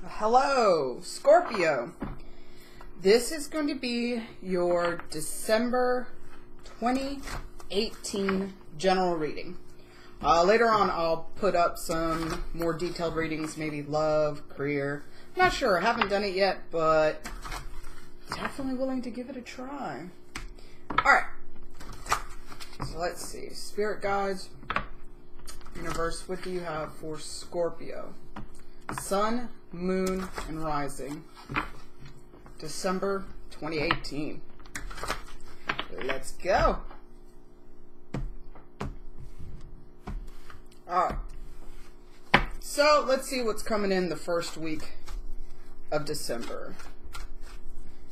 Hello, Scorpio. This is going to be your December 2018 general reading. Later on, I'll put up some more detailed readings, maybe love, career. I'm not sure. I haven't done it yet, but definitely willing to give it a try. Alright. So let's see. Spirit guides, universe, what do you have for Scorpio? Sun, Moon, and Rising. December 2018. Let's go. Alright. So, let's see what's coming in the first week of December.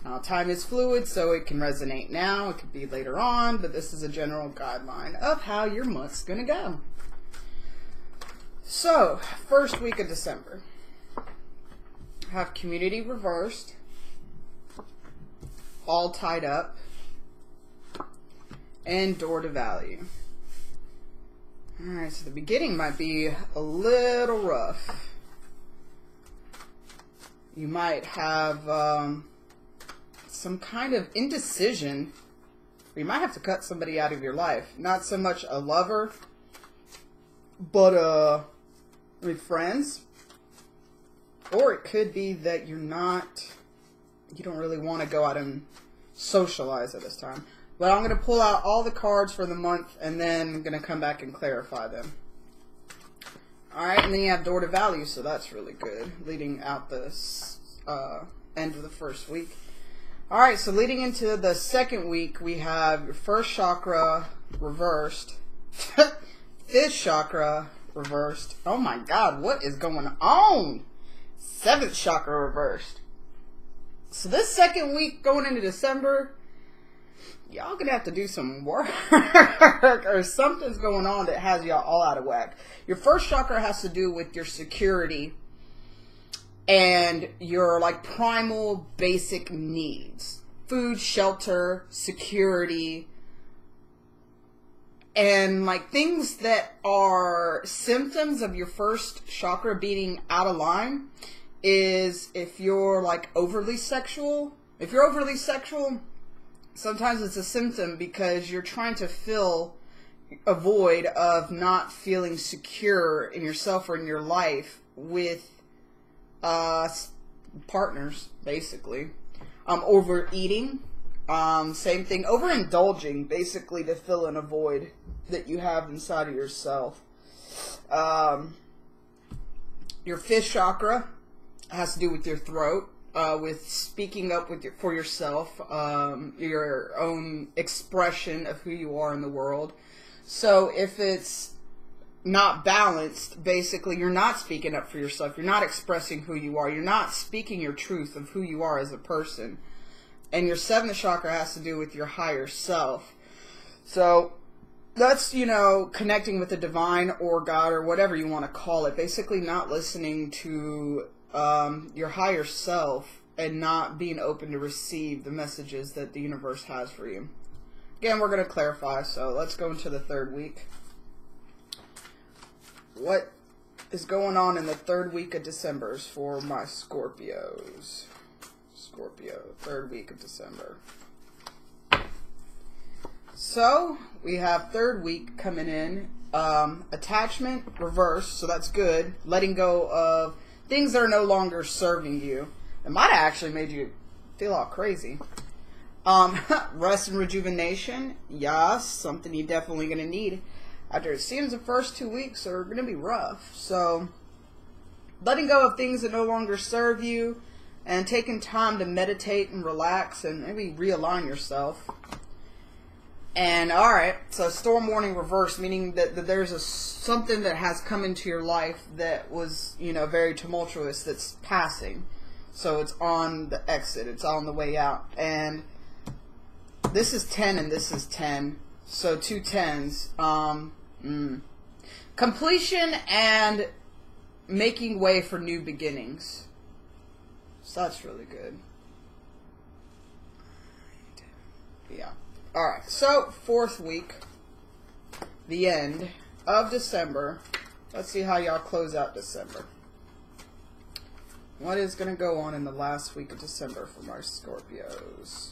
Now, time is fluid, so it can resonate now. It could be later on, but this is a general guideline of how your month's going to go. So, first week of December. Have community reversed, all tied up, and door to value. Alright, so the beginning might be a little rough. You might have some kind of indecision, or you might have to cut somebody out of your life. Not so much a lover, but with friends. Or it could be that you don't really want to go out and socialize at this time. But I'm going to pull out all the cards for the month and then I'm going to come back and clarify them. Alright, and then you have door to value, so that's really good. Leading out this end of the first week. Alright, so leading into the second week, we have your first chakra reversed. Fifth chakra reversed. Oh my god, what is going on? Seventh chakra reversed. So this second week going into December, y'all gonna have to do some work or something's going on that has y'all all out of whack. Your first chakra has to do with your security and your like primal basic needs. Food, shelter, security, and like things that are symptoms of your first chakra being out of line is if you're like overly sexual. If you're overly sexual, sometimes it's a symptom because you're trying to fill a void of not feeling secure in yourself or in your life with partners, basically. Overeating, same thing. Overindulging, basically, to fill in a void that you have inside of yourself. Your fifth chakra has to do with your throat, with speaking up for yourself, your own expression of who you are in the world. So if it's not balanced, basically you're not speaking up for yourself, you're not expressing who you are, you're not speaking your truth of who you are as a person. And your seventh chakra has to do with your higher self. So that's, connecting with the divine or God or whatever you want to call it. Basically not listening to your higher self and not being open to receive the messages that the universe has for you. Again, we're going to clarify, so let's go into the third week. What is going on in the third week of December for my Scorpios? Scorpio, third week of December. So, we have third week coming in. Attachment, reverse, so that's good. Letting go of things that are no longer serving you. It might have actually made you feel all crazy. Rest and rejuvenation, yes, something you're definitely going to need. After it seems the first 2 weeks are going to be rough. So, letting go of things that no longer serve you and taking time to meditate and relax and maybe realign yourself. And alright, so storm warning reverse, meaning that there's something that has come into your life that was, very tumultuous that's passing. So it's on the exit, it's on the way out. And this is 10 and this is 10. So 2 10s. Completion and making way for new beginnings. So that's really good. Yeah. Alright, so fourth week, the end of December. Let's see how y'all close out December. What is going to go on in the last week of December for my Scorpios?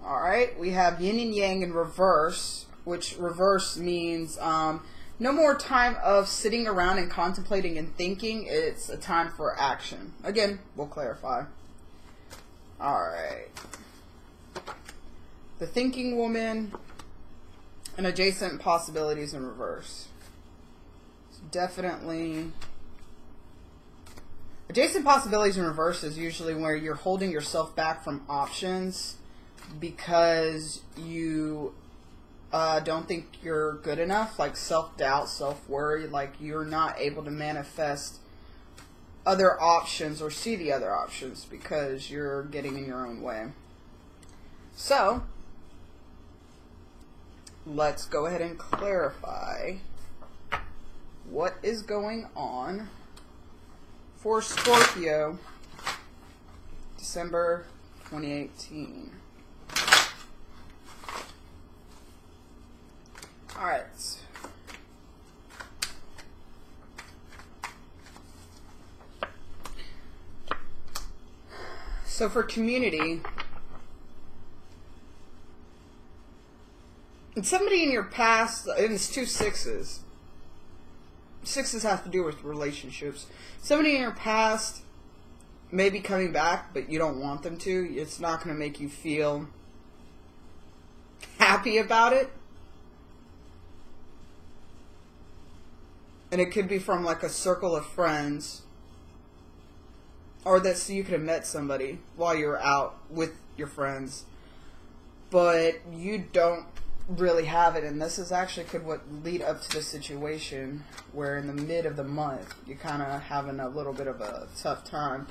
Alright, we have yin and yang in reverse, which reverse means no more time of sitting around and contemplating and thinking. It's a time for action. Again, we'll clarify. Alright. The thinking woman and adjacent possibilities in reverse. So definitely... Adjacent possibilities in reverse is usually where you're holding yourself back from options because you don't think you're good enough, like self-doubt, self-worry, like you're not able to manifest other options or see the other options because you're getting in your own way. So, let's go ahead and clarify what is going on for Scorpio, December 2018. Alright. So for community, and somebody in your past, and it's 2 6s. 6s have to do with relationships. Somebody in your past may be coming back, but you don't want them to. It's not going to make you feel happy about it. And it could be from like a circle of friends. Or that so you could have met somebody while you were out with your friends. But you don't really have it. And this is actually could what lead up to the situation where in the mid of the month you're kind of having a little bit of a tough time.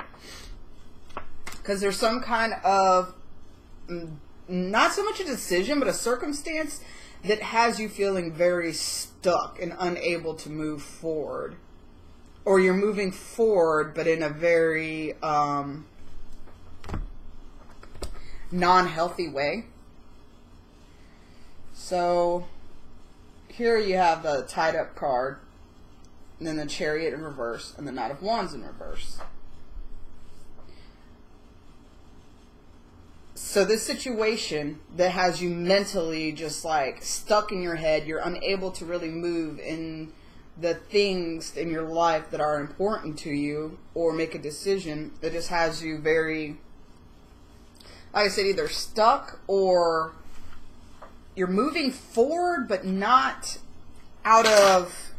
Because there's some kind of, not so much a decision, but a circumstance that has you feeling very stuck and unable to move forward. Or you're moving forward, but in a very non-healthy way. So, here you have the tied up card, and then the Chariot in reverse, and the Knight of Wands in reverse. So this situation that has you mentally just like stuck in your head, you're unable to really move in the things in your life that are important to you or make a decision, that just has you very, like I said, either stuck or you're moving forward but not out of,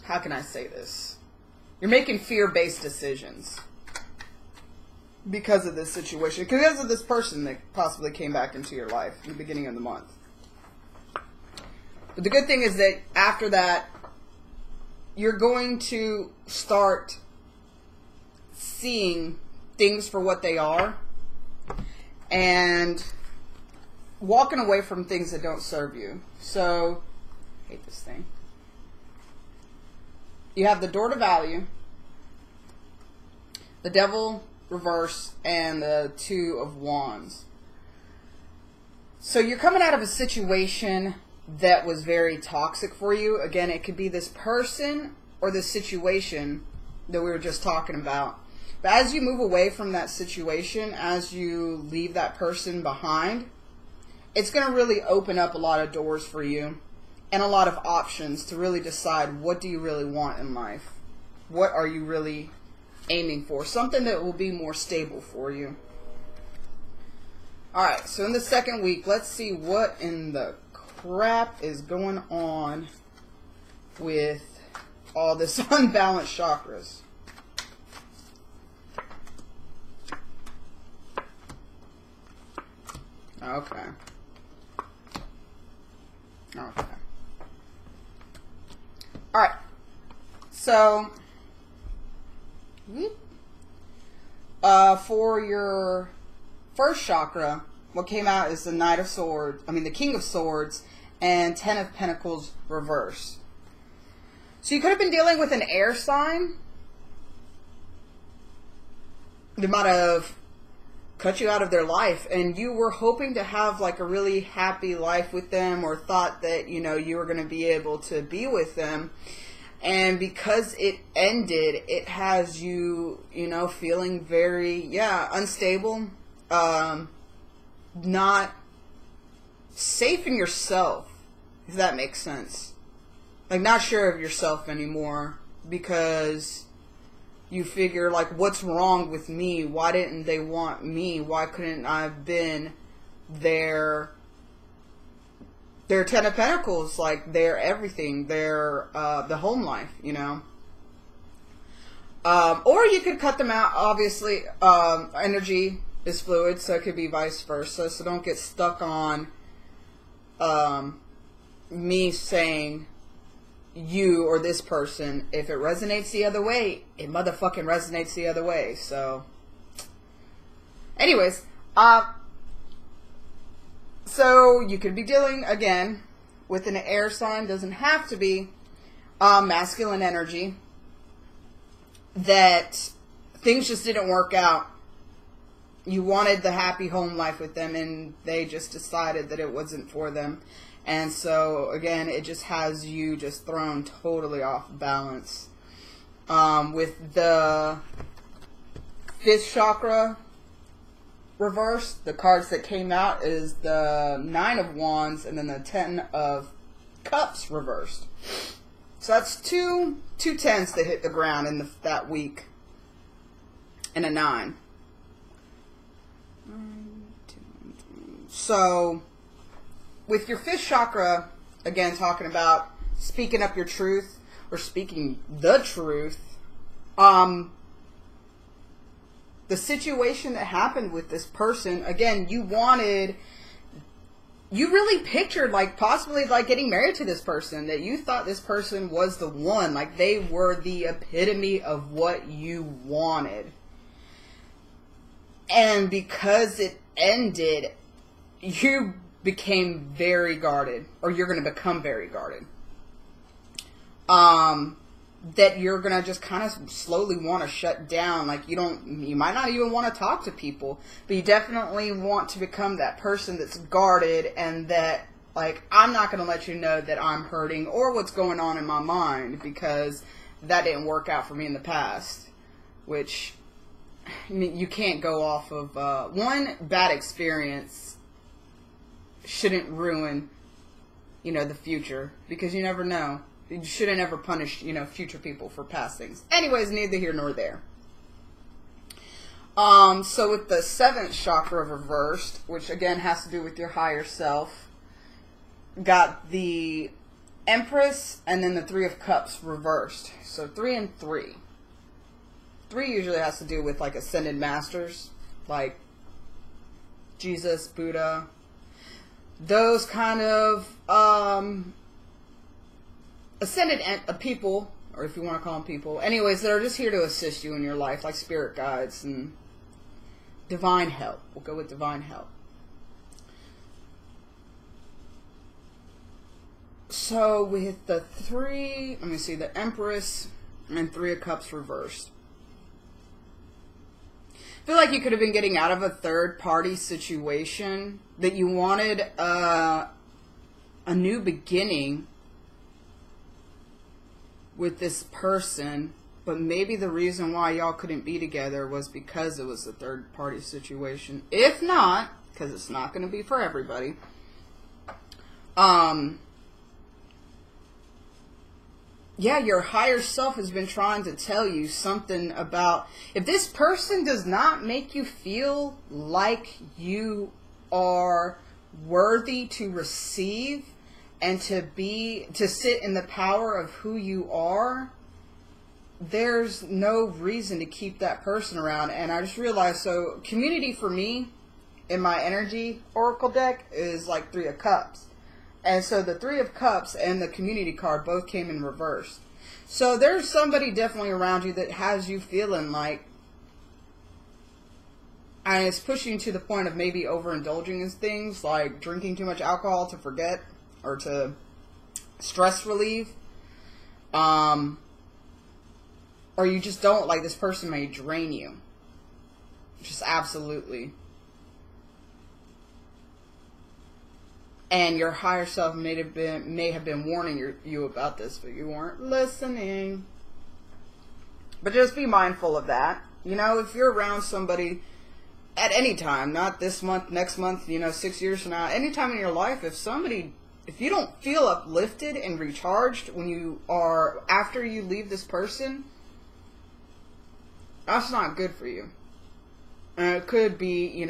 how can I say this? You're making fear-based decisions because of this situation, because of this person that possibly came back into your life in the beginning of the month. But the good thing is that after that, you're going to start seeing things for what they are and walking away from things that don't serve you. So, I hate this thing. You have the Door to Value, the Devil reverse, and the Two of Wands. So you're coming out of a situation that was very toxic for you. Again, it could be this person or this situation that we were just talking about. But as you move away from that situation, as you leave that person behind, it's going to really open up a lot of doors for you and a lot of options to really decide what do you really want in life. What are you really aiming for? Something that will be more stable for you. Alright, so in the second week, let's see what in the crap is going on with all this unbalanced chakras. Okay. Okay. Alright. So, for your first chakra, what came out is the Knight of Swords, the King of Swords, and Ten of Pentacles reverse. So you could have been dealing with an air sign. They might have cut you out of their life, and you were hoping to have like a really happy life with them, or thought that, you know, you were going to be able to be with them. And because it ended, it has you, you know, feeling very, unstable, not safe in yourself, if that makes sense. Like, not sure of yourself anymore, because you figure, like, what's wrong with me? Why didn't they want me? Why couldn't I have been their Ten of Pentacles, like, their everything, their, the home life, you know? Or you could cut them out, obviously. Energy is fluid, so it could be vice versa, so don't get stuck on, me saying you or this person. If it resonates the other way, it motherfucking resonates the other way. So anyways, so you could be dealing again with an air sign. Doesn't have to be masculine energy, that things just didn't work out. You wanted the happy home life with them, and they just decided that it wasn't for them. And so, again, it just has you just thrown totally off balance. With the 5th chakra reversed, the cards that came out is the 9 of Wands and then the 10 of Cups reversed. So that's two 10s that hit the ground in that week, and a 9. So with your 5th chakra, again, talking about speaking up your truth or speaking the truth, the situation that happened with this person, again, you really pictured, like, possibly, like, getting married to this person, that you thought this person was the one, like, they were the epitome of what you wanted. And because it ended, you became very guarded, or you're going to become very guarded. That you're going to just kind of slowly want to shut down. Like, you might not even want to talk to people, but you definitely want to become that person that's guarded, and that, like, I'm not going to let you know that I'm hurting or what's going on in my mind, because that didn't work out for me in the past. Which, I mean, you can't go off of, one bad experience shouldn't ruin, you know, the future, because you never know. You shouldn't ever punish, you know, future people for past things. Anyways, neither here nor there. So with the 7th chakra reversed, which again has to do with your higher self, got the Empress and then the 3 of Cups reversed. So 3 and 3. 3 usually has to do with, like, ascended masters, like Jesus, Buddha, those kind of ascended people, or if you want to call them people, anyways, that are just here to assist you in your life, like spirit guides and divine help. We'll go with divine help. So with the 3, let me see, the Empress and 3 of Cups reversed. I feel like you could have been getting out of a third-party situation, that you wanted a new beginning with this person, but maybe the reason why y'all couldn't be together was because it was a third-party situation. If not, because it's not going to be for everybody, yeah, your higher self has been trying to tell you something about, if this person does not make you feel like you are worthy to receive and to sit in the power of who you are, there's no reason to keep that person around. And I just realized, so community for me in my energy oracle deck is like 3 of Cups. And so the 3 of Cups and the community card both came in reverse. So there's somebody definitely around you that has you feeling like, and it's pushing you to the point of maybe overindulging in things, like drinking too much alcohol to forget, or to stress relieve. Or you just don't, like, this person may drain you. Just absolutely. And your higher self may have been warning you about this, but you weren't listening. But just be mindful of that. You know, if you're around somebody at any time, not this month, next month, 6 years from now, any time in your life, if you don't feel uplifted and recharged after you leave this person, that's not good for you. And it could be,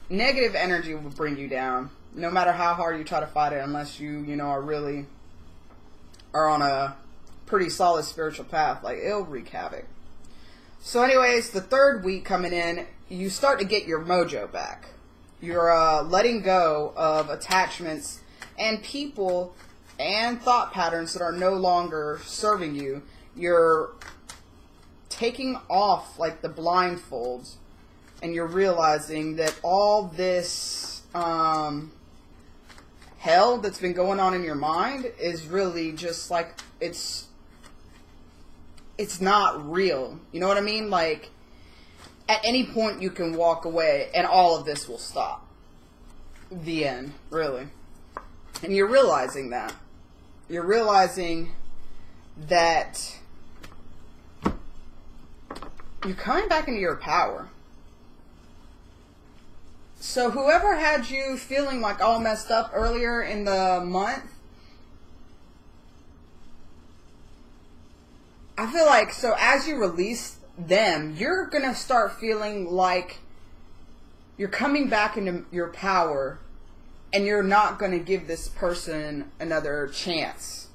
negative energy will bring you down. No matter how hard you try to fight it, unless you are on a pretty solid spiritual path, like, it'll wreak havoc. So anyways, the third week coming in, you start to get your mojo back. You're letting go of attachments and people and thought patterns that are no longer serving you. You're taking off like the blindfolds, and you're realizing that all this hell that's been going on in your mind is really just like, it's not real. You know what I mean? Like, at any point you can walk away and all of this will stop. The end, really. And you're realizing that. You're realizing that you're coming back into your power. So whoever had you feeling like all messed up earlier in the month, I feel like, so as you release them, you're going to start feeling like you're coming back into your power, and you're not going to give this person another chance.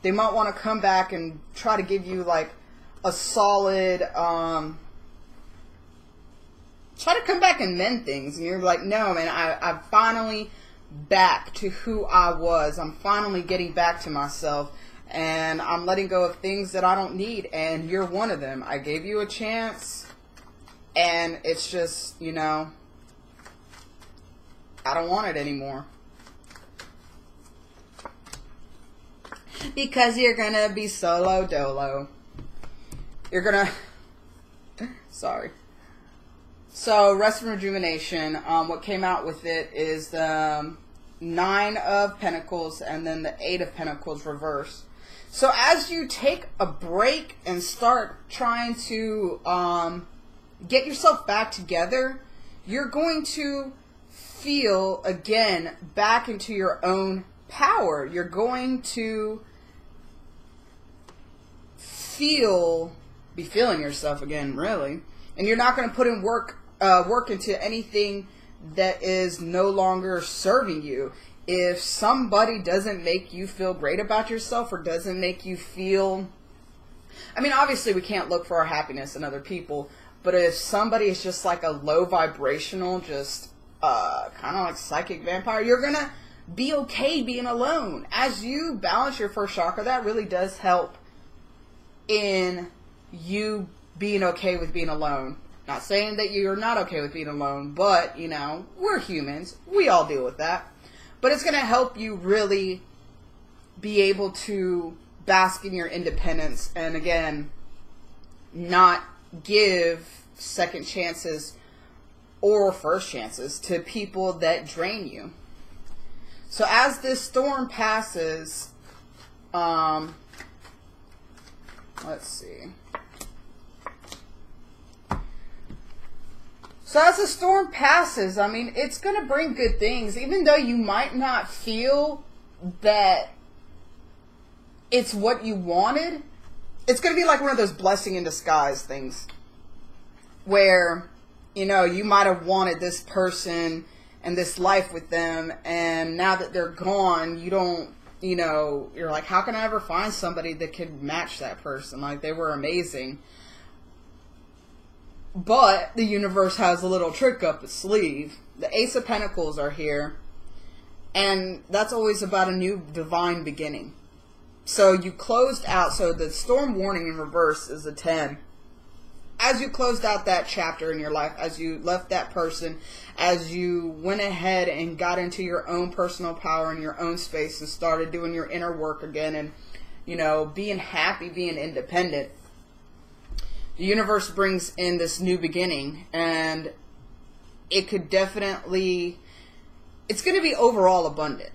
They might want to come back and try to give you like a solid, try to come back and mend things. And you're like, no, man, I'm finally back to who I was. I'm finally getting back to myself. And I'm letting go of things that I don't need. And you're one of them. I gave you a chance. And it's just, I don't want it anymore. Because you're going to be solo dolo. You're going to... Sorry. So, Rest and Rejuvenation, what came out with it is the 9 of Pentacles and then the 8 of Pentacles reversed. So, as you take a break and start trying to get yourself back together, you're going to feel, again, back into your own power. You're going to be feeling yourself again, really. And you're not going to put in work into anything that is no longer serving you. If somebody doesn't make you feel great about yourself or doesn't make you feel... I mean, obviously we can't look for our happiness in other people, but if somebody is just like a low vibrational, just kind of like psychic vampire, you're going to be okay being alone. As you balance your first chakra, that really does help in you being okay with being alone. Not saying that you're not okay with being alone, but, we're humans. We all deal with that. But it's going to help you really be able to bask in your independence and, again, not give second chances or first chances to people that drain you. So as this storm passes, let's see. So as the storm passes, I mean, it's going to bring good things. Even though you might not feel that it's what you wanted, it's going to be like one of those blessing in disguise things. Where, you might have wanted this person and this life with them, and now that they're gone, you don't, you're like, how can I ever find somebody that could match that person? Like, they were amazing. But the universe has a little trick up its sleeve. The Ace of Pentacles are here. And that's always about a new divine beginning. So you closed out. So the storm warning in reverse is a 10. As you closed out that chapter in your life, as you left that person, as you went ahead and got into your own personal power and your own space and started doing your inner work again and, being happy, being independent, the universe brings in this new beginning, and it could definitely it's going to be overall abundant.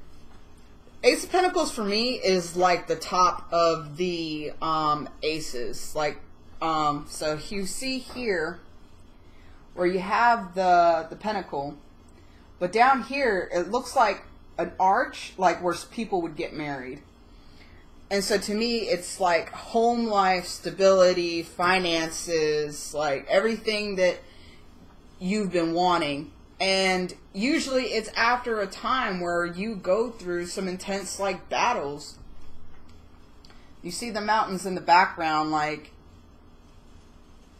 Ace of Pentacles for me is like the top of the aces. Like, so you see here where you have the pentacle, but down here it looks like an arch, like where people would get married. And so to me, it's like home life, stability, finances, like everything that you've been wanting. And usually it's after a time where you go through some intense like battles. You see the mountains in the background, like,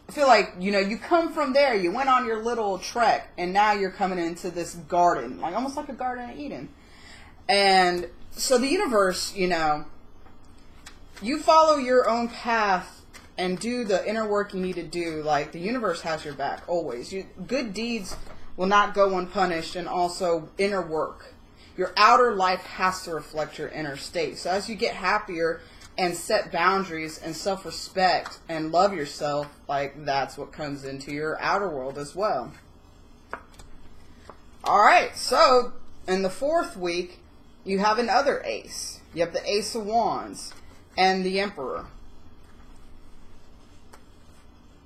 I feel like, you know, you come from there, you went on your little trek, and now you're coming into this garden, like almost like a Garden of Eden. And so the universe, you know, you follow your own path and do the inner work you need to do. Like, the universe has your back, always. Good deeds will not go unpunished, and also inner work. Your outer life has to reflect your inner state. So as you get happier and set boundaries and self-respect and love yourself, like, that's what comes into your outer world as well. Alright, so in the 4th week, you have another ace. You have the Ace of Wands and the Emperor.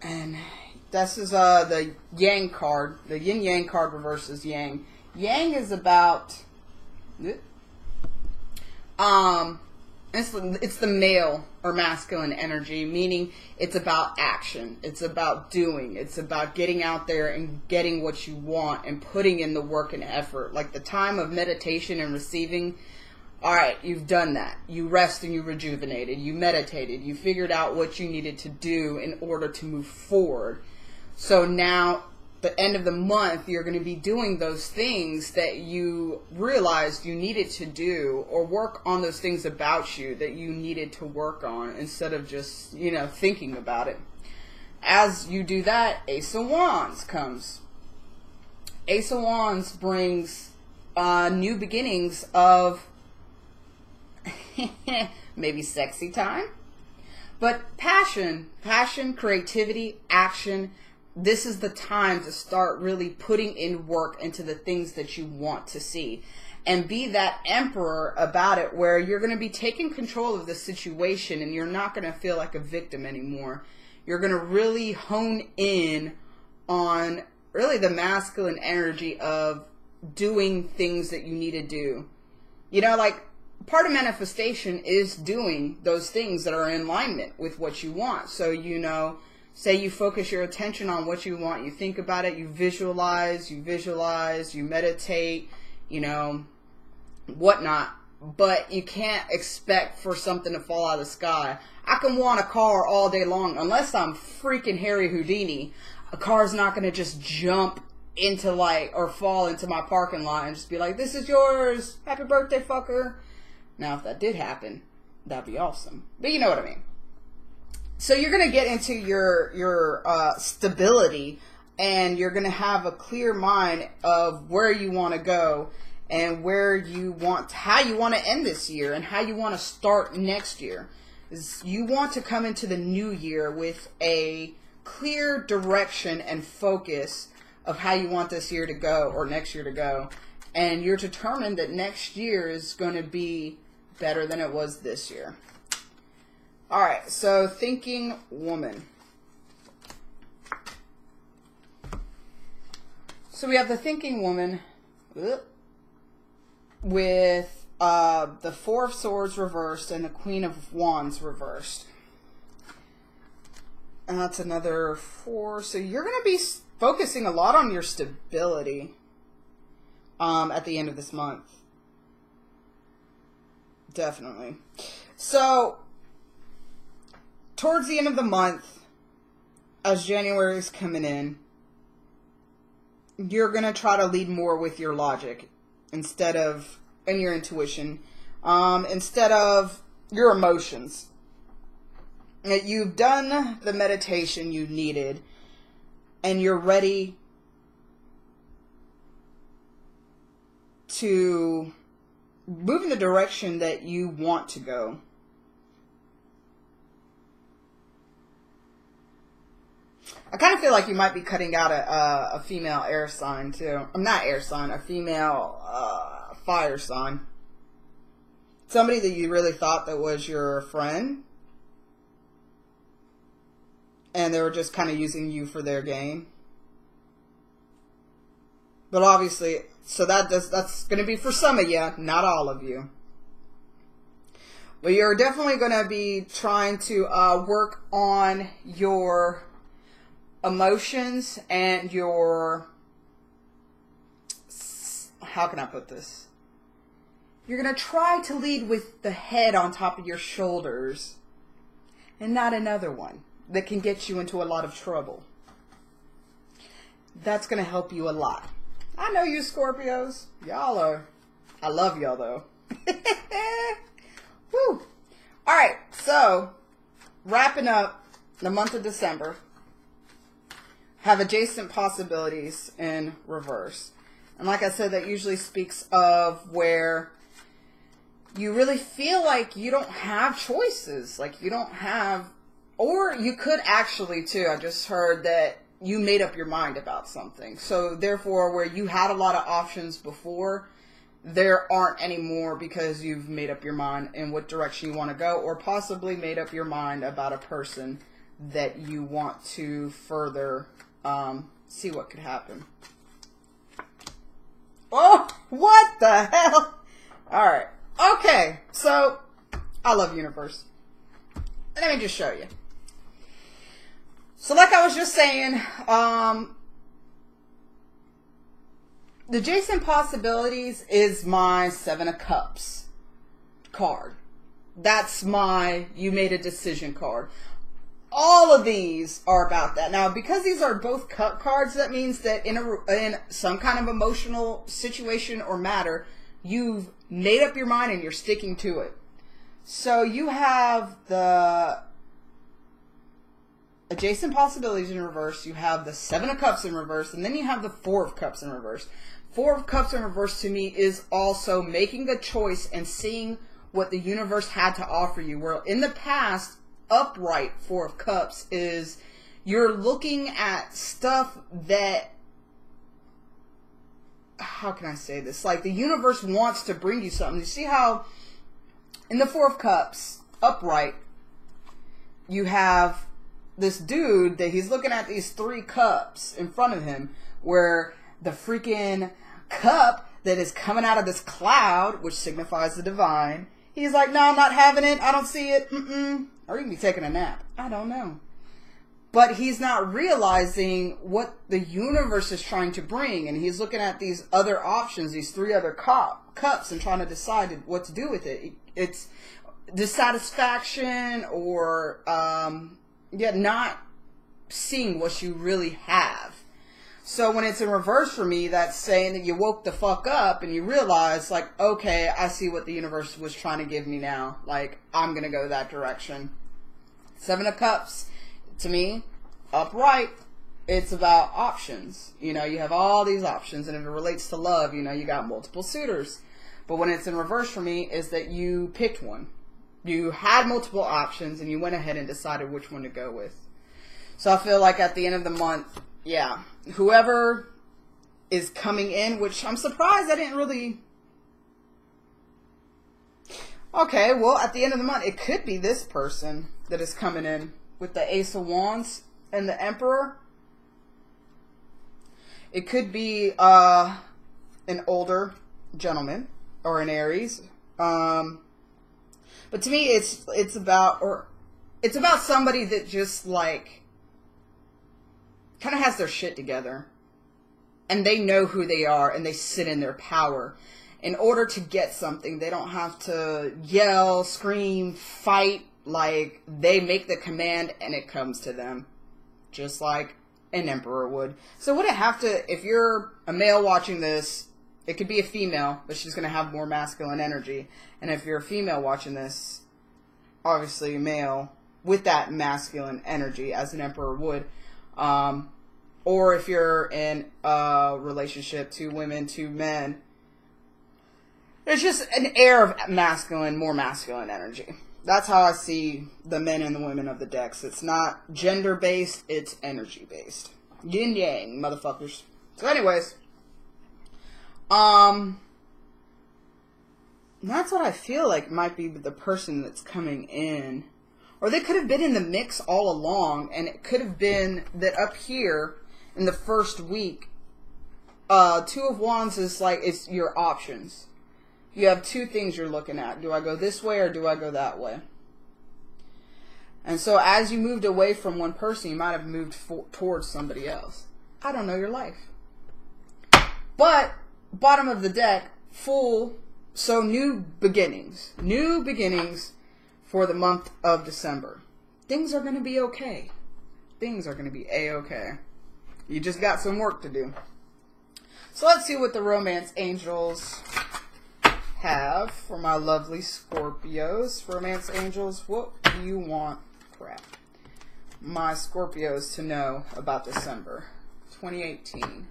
And this is the Yang card. The Yin Yang card reverses Yang. Yang is about it's the male or masculine energy, meaning it's about action. It's about doing. It's about getting out there and getting what you want and putting in the work and effort. Like the time of meditation and receiving. All right, you've done that. You rest and you rejuvenated. You meditated. You figured out what you needed to do in order to move forward. So now, the end of the month, you're going to be doing those things that you realized you needed to do, or work on those things about you that you needed to work on, instead of just, you know, thinking about it. As you do that, Ace of Wands comes. Ace of Wands brings new beginnings of maybe sexy time, but passion, creativity, action. This is the time to start really putting in work into the things that you want to see, and be that emperor about it, where you're going to be taking control of the situation and you're not going to feel like a victim anymore. You're going to really hone in on really the masculine energy of doing things that you need to do. You know, like, part of manifestation is doing those things that are in alignment with what you want. So, you know, say you focus your attention on what you want, you think about it, you visualize, you meditate, you know, whatnot. But you can't expect for something to fall out of the sky. I can want a car all day long. Unless I'm freaking Harry Houdini, a car's not going to just jump into like, or fall into my parking lot and just be like, this is yours, happy birthday, fucker. Now, if that did happen, that'd be awesome. But you know what I mean. So you're going to get into your stability, and you're going to have a clear mind of where you want to go, and where you want, how you want to end this year, and how you want to start next year. You want to come into the new year with a clear direction and focus of how you want this year to go, or next year to go. And you're determined that next year is going to be better than it was this year. Alright, so Thinking Woman. So we have the Thinking Woman with the Four of Swords reversed and the Queen of Wands reversed. And that's another 4. So you're going to be focusing a lot on your stability at the end of this month. Definitely. So, towards the end of the month, as January is coming in, you're going to try to lead more with your logic instead of, and your intuition, instead of your emotions. You've done the meditation you needed, and you're ready to move in the direction that you want to go. I kind of feel like you might be cutting out a female air sign too. I'm not air sign, a female fire sign. Somebody that you really thought that was your friend, and they were just kind of using you for their gain. But obviously, so that's going to be for some of you, not all of you. But you're definitely going to be trying to work on your emotions and your, how can I put this? You're going to try to lead with the head on top of your shoulders and not another one that can get you into a lot of trouble. That's going to help you a lot. I know you Scorpios. Y'all are, I love y'all though. Woo. Alright, so wrapping up the month of December, have adjacent possibilities in reverse. And like I said, that usually speaks of where you really feel like you don't have choices. Like you don't have, or you could actually too, I just heard that you made up your mind about something. So therefore, where you had a lot of options before, there aren't any more because you've made up your mind in what direction you want to go, or possibly made up your mind about a person that you want to further see what could happen. Oh, what the hell? All right. Okay. So, I love universe. Let me just show you. So like I was just saying, the adjacent possibilities is my 7 of Cups card. That's my you made a decision card. All of these are about that. Now, because these are both cup cards, that means that in some kind of emotional situation or matter, you've made up your mind and you're sticking to it. So you have the adjacent possibilities in reverse, you have the 7 of Cups in reverse, and then you have the 4 of Cups in reverse. 4 of Cups in reverse to me is also making the choice and seeing what the universe had to offer you. Where in the past, upright 4 of Cups is you're looking at stuff that, how can I say this? Like the universe wants to bring you something. You see how in the 4 of Cups, upright, you have this dude that he's looking at these 3 cups in front of him, where the freaking cup that is coming out of this cloud, which signifies the divine, he's like, no, I'm not having it. I don't see it. Or you can be taking a nap. I don't know. But he's not realizing what the universe is trying to bring. And he's looking at these other options, these 3 other cups, and trying to decide what to do with it. It's dissatisfaction or not seeing what you really have. So when it's in reverse for me, that's saying that you woke the fuck up and you realize, like, okay, I see what the universe was trying to give me now. Like, I'm going to go that direction. 7 of Cups, to me, upright, it's about options. You know, you have all these options, and if it relates to love, you know, you got multiple suitors. But when it's in reverse for me, is that you picked one. You had multiple options, and you went ahead and decided which one to go with. So I feel like at the end of the month, yeah, whoever is coming in, which I'm surprised I didn't really... Okay, well, at the end of the month, it could be this person that is coming in with the Ace of Wands and the Emperor. It could be an older gentleman or an Aries. But to me, it's about somebody that just like kind of has their shit together, and they know who they are, and they sit in their power. In order to get something, they don't have to yell, scream, fight. Like, they make the command and it comes to them, just like an emperor would. So would it have to, if you're a male watching this, it could be a female, but she's going to have more masculine energy. And if you're a female watching this, obviously a male with that masculine energy as an emperor would. Or if you're in a relationship, 2 women, 2 men, it's just an air of masculine, more masculine energy. That's how I see the men and the women of the decks. It's not gender-based, it's energy-based. Yin-yang, motherfuckers. So anyways, And that's what I feel like might be the person that's coming in. Or they could have been in the mix all along, and it could have been that up here in the first week, Two of Wands is like, it's your options. You have two things you're looking at. Do I go this way or do I go that way? And so as you moved away from one person, you might have moved towards somebody else. I don't know your life. But, bottom of the deck, Fool. So new beginnings. New beginnings for the month of December. Things are going to be okay. Things are going to be a-okay. You just got some work to do. So let's see what the romance angels have for my lovely Scorpios. Romance angels, what do you want, crap, my Scorpios to know about December 2018?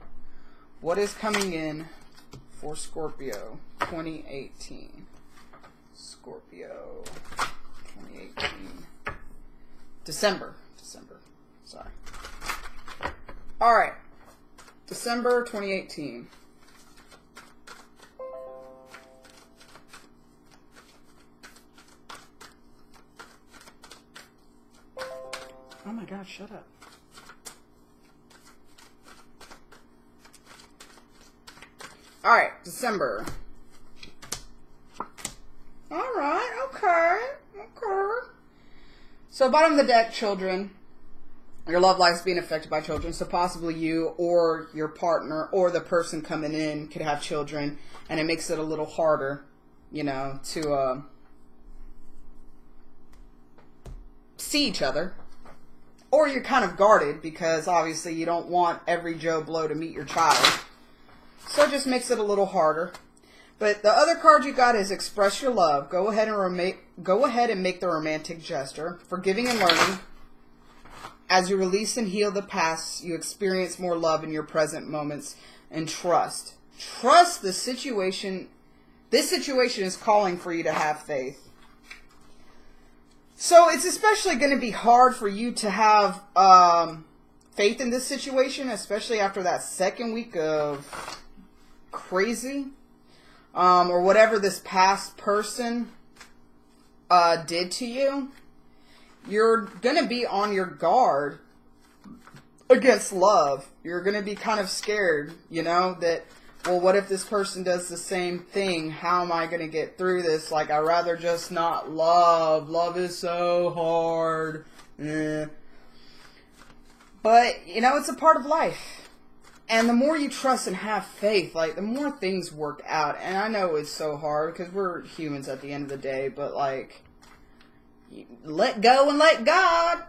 What is coming in for Scorpio 2018? Scorpio 2018. December. Sorry. Alright. December 2018. Oh my God, shut up. Alright, December. Alright, okay. So bottom of the deck, children. Your love life is being affected by children. So possibly you or your partner or the person coming in could have children. And it makes it a little harder, you know, to see each other. Or you're kind of guarded because obviously you don't want every Joe Blow to meet your child. So it just makes it a little harder. But the other card you got is Express Your Love. Go ahead and make the romantic gesture. Forgiving and learning. As you release and heal the past, you experience more love in your present moments. And trust. Trust the situation. This situation is calling for you to have faith. So it's especially going to be hard for you to have faith in this situation, especially after that second week of crazy. Or whatever this past person did to you. You're going to be on your guard against love. You're going to be kind of scared, you know, that, well, what if this person does the same thing? How am I going to get through this? Like, I'd rather just not love. Love is so hard. But, you know, it's a part of life. And the more you trust and have faith, like, the more things work out. And I know it's so hard because we're humans at the end of the day, but, like, let go and let God.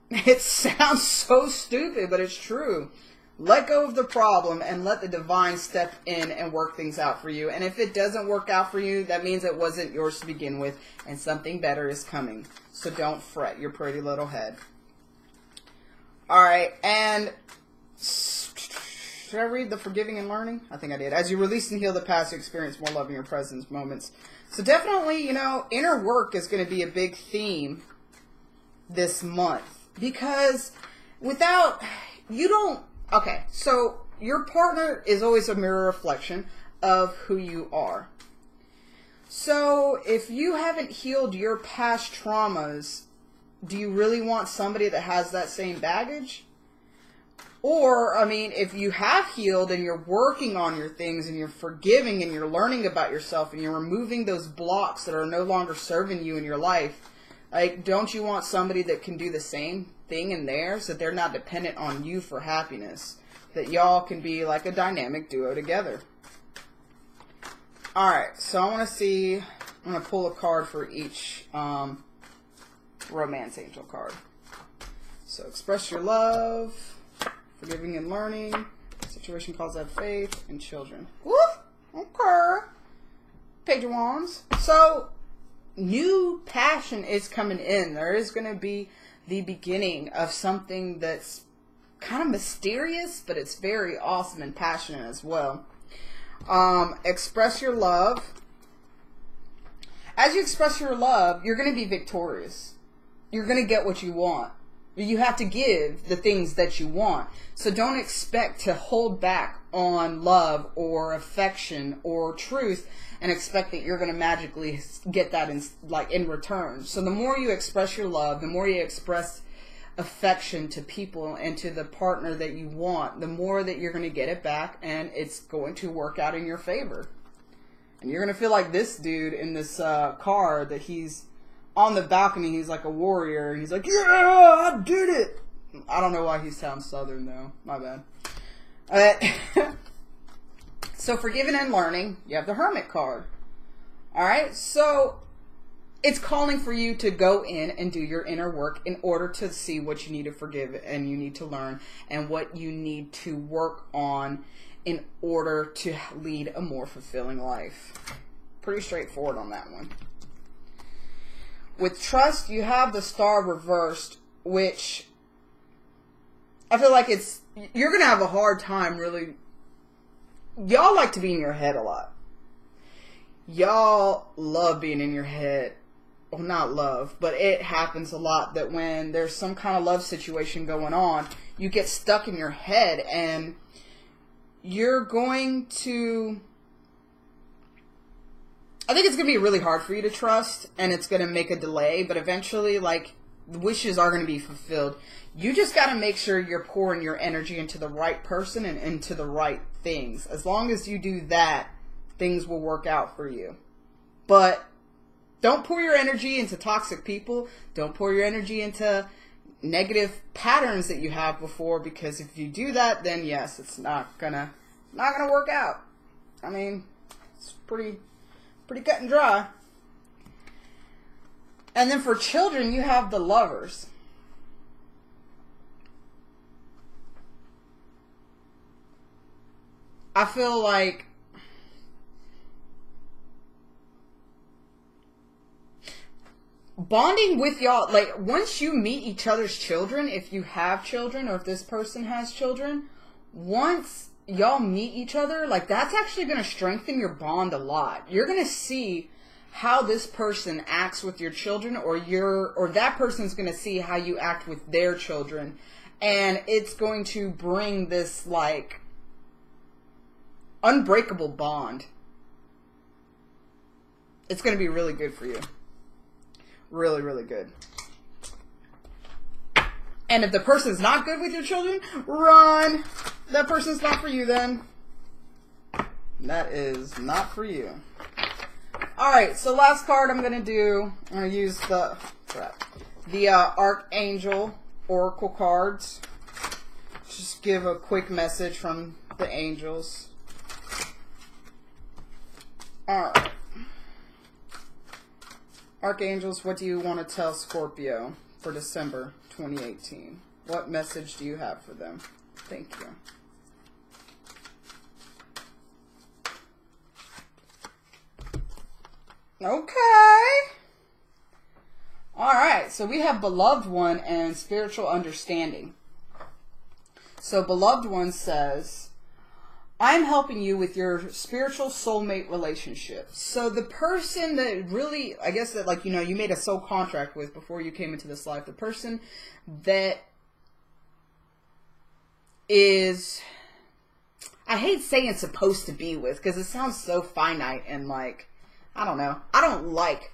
It sounds so stupid, but it's true. Let go of the problem and let the divine step in and work things out for you. And if it doesn't work out for you, that means it wasn't yours to begin with, and something better is coming. So don't fret your pretty little head. Alright, and should I read the Forgiving and Learning? I think I did. As you release and heal the past, you experience more love in your present moments. So definitely, you know, inner work is going to be a big theme this month. Because without, you don't, okay, so your partner is always a mirror reflection of who you are. So if you haven't healed your past traumas, do you really want somebody that has that same baggage? Or, I mean, if you have healed and you're working on your things and you're forgiving and you're learning about yourself and you're removing those blocks that are no longer serving you in your life, like, don't you want somebody that can do the same thing in theirs, so they're not dependent on you for happiness? That y'all can be like a dynamic duo together. Alright, so I want to see, I'm going to pull a card for each romance angel card. So, Express Your Love, Forgiving and Learning, Situation Calls Out Faith, and Children. Woof! Okay. Page of Wands. So, new passion is coming in. There is going to be the beginning of something that's kind of mysterious, but it's very awesome and passionate as well. Express your love. As you express your love, you're going to be victorious. You're going to get what you want. You have to give the things that you want. So don't expect to hold back on love or affection or truth and expect that you're going to magically get that in return. So the more you express your love, the more you express affection to people and to the partner that you want, the more that you're going to get it back, and it's going to work out in your favor. And you're going to feel like this dude in this car that he's on the balcony. He's like a warrior. He's like, yeah, I did it. I don't know why he sounds southern though. My bad. So for giving and learning, you have the Hermit card. All right. So it's calling for you to go in and do your inner work in order to see what you need to forgive and you need to learn and what you need to work on in order to lead a more fulfilling life. Pretty straightforward on that one. With trust, you have the Star reversed, which I feel like you're going to have a hard time really. Y'all like to be in your head a lot. Y'all love being in your head. Well, not love, but it happens a lot that when there's some kind of love situation going on, you get stuck in your head and you're going to, I think it's going to be really hard for you to trust and it's going to make a delay, but eventually, like, the wishes are going to be fulfilled. You just got to make sure you're pouring your energy into the right person and into the right things. As long as you do that, things will work out for you. But don't pour your energy into toxic people. Don't pour your energy into negative patterns that you have before, because if you do that, then yes, it's not gonna work out. I mean, it's pretty cut and dry. And then for children, you have the Lovers. I feel like bonding with y'all, like, once you meet each other's children, if you have children or if this person has children, once y'all meet each other, like, that's actually going to strengthen your bond a lot. You're going to see how this person acts with your children, or that person's going to see how you act with their children, and it's going to bring this, like, unbreakable bond. It's going to be really good for you. Really, really good. And if the person's not good with your children, run. That person's not for you then. That is not for you. Alright, so last card I'm going to do, I'm going to use the Archangel Oracle cards. Just give a quick message from the angels. Alright. Archangels, what do you want to tell Scorpio for December 2018? What message do you have for them? Thank you. Okay. Alright, so we have Beloved One and Spiritual Understanding. So Beloved One says, I'm helping you with your spiritual soulmate relationship. So the person that really, I guess that, like, you know, you made a soul contract with before you came into this life, the person that is, I hate saying supposed to be with, because it sounds so finite and, like, I don't know. I don't like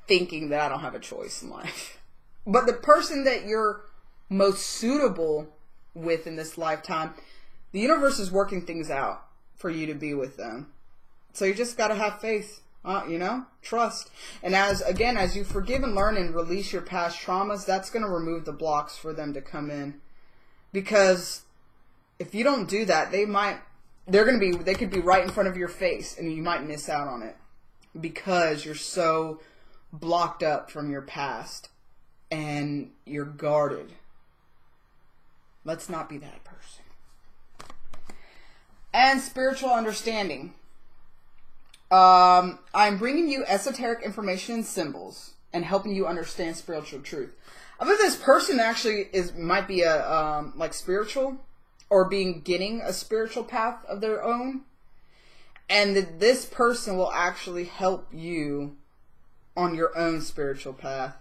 thinking that I don't have a choice in life. But the person that you're most suitable with in this lifetime, the universe is working things out for you to be with them. So you just got to have faith, you know, trust. And as you forgive and learn and release your past traumas, that's going to remove the blocks for them to come in. Because if you don't do that, they could be right in front of your face and you might miss out on it because you're so blocked up from your past and you're guarded. Let's not be that person. And spiritual understanding. I'm bringing you esoteric information and symbols and helping you understand spiritual truth. I believe this person actually might be like spiritual or getting a spiritual path of their own. And that this person will actually help you on your own spiritual path.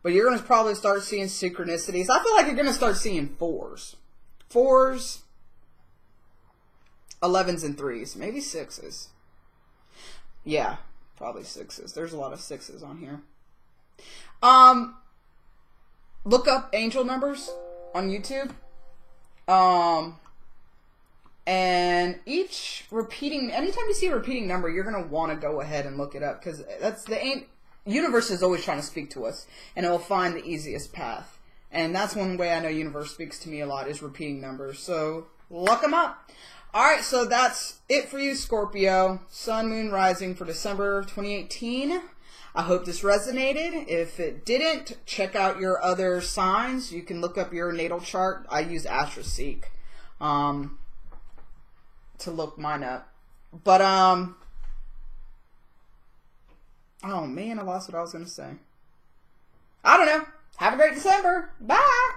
But you're going to probably start seeing synchronicities. I feel like you're going to start seeing 4s. 4s, 11s, and 3s. Maybe 6s. Yeah, probably 6s. There's a lot of 6s on here. Look up angel numbers on YouTube. And anytime you see a repeating number, you're going to want to go ahead and look it up, because that's universe is always trying to speak to us, and it will find the easiest path. And that's one way I know universe speaks to me a lot, is repeating numbers. So look them up. Alright, so that's it for you, Scorpio. Sun, Moon, Rising for December 2018. I hope this resonated. If it didn't, check out your other signs. You can look up your natal chart. I use AstroSeek to look mine up. But, oh man, I lost what I was going to say. I don't know. Have a great December. Bye.